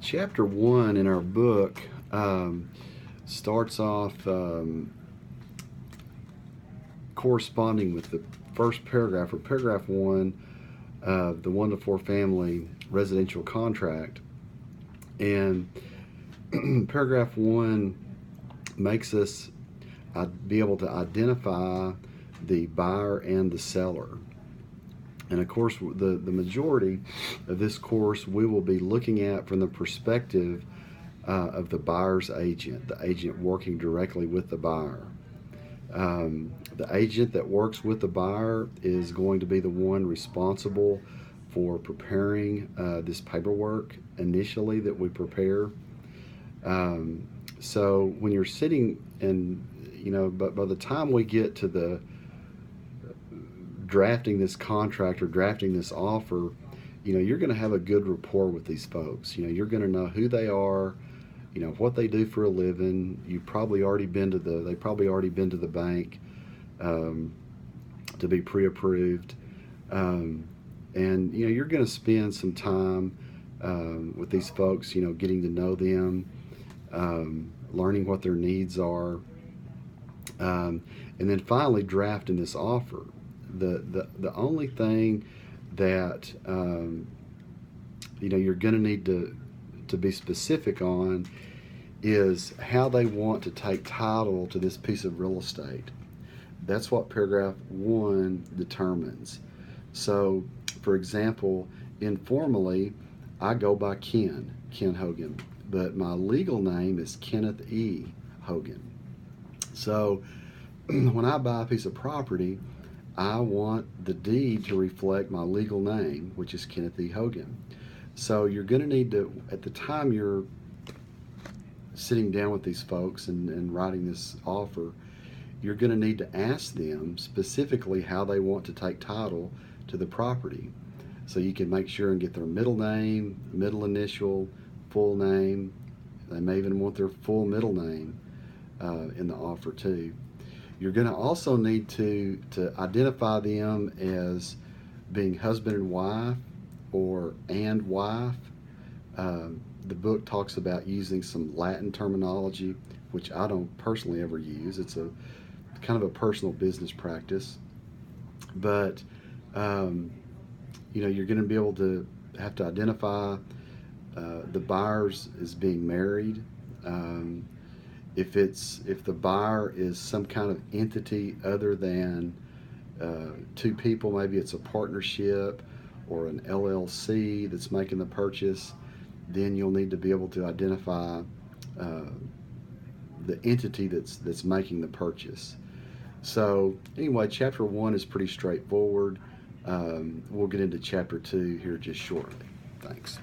Chapter 1 in our book starts off corresponding with the first paragraph, or paragraph 1 of the 1 to 4 family residential contract. And paragraph 1 makes us be able to identify the buyer and the seller. And of course, the majority of this course we will be looking at from the perspective of the buyer's agent, the agent working directly with the buyer. The agent that works with the buyer is going to be the one responsible for preparing this paperwork initially that we prepare. So when you're sitting and, but by the time we get to the drafting this contract or drafting this offer, you're going to have a good rapport with these folks. You're going to know who they are, what they do for a living. They probably already been to the bank to be pre-approved. And you're going to spend some time with these folks, getting to know them, learning what their needs are, and then finally drafting this offer. The only thing that you're going to need to be specific on is how they want to take title to this piece of real estate. That's what paragraph 1 determines. So, for example, informally, I go by Ken Hogan, but my legal name is Kenneth E. Hogan. So, when I buy a piece of property, I want the deed to reflect my legal name, which is Kenneth E. Hogan. So you're going to need to, at the time you're sitting down with these folks and writing this offer, you're going to need to ask them specifically how they want to take title to the property. So you can make sure and get their middle name, middle initial, full name. They may even want their full middle name in the offer too. You're going to also need to identify them as being husband and wife or and wife. The book talks about using some Latin terminology, which I don't personally ever use. It's a kind of a personal business practice. But, you're going to be able to have to identify the buyers as being married. If the buyer is some kind of entity other than two people, maybe it's a partnership or an LLC that's making the purchase, then you'll need to be able to identify the entity that's making the purchase. So anyway, chapter 1 is pretty straightforward. We'll get into chapter 2 here just shortly. Thanks.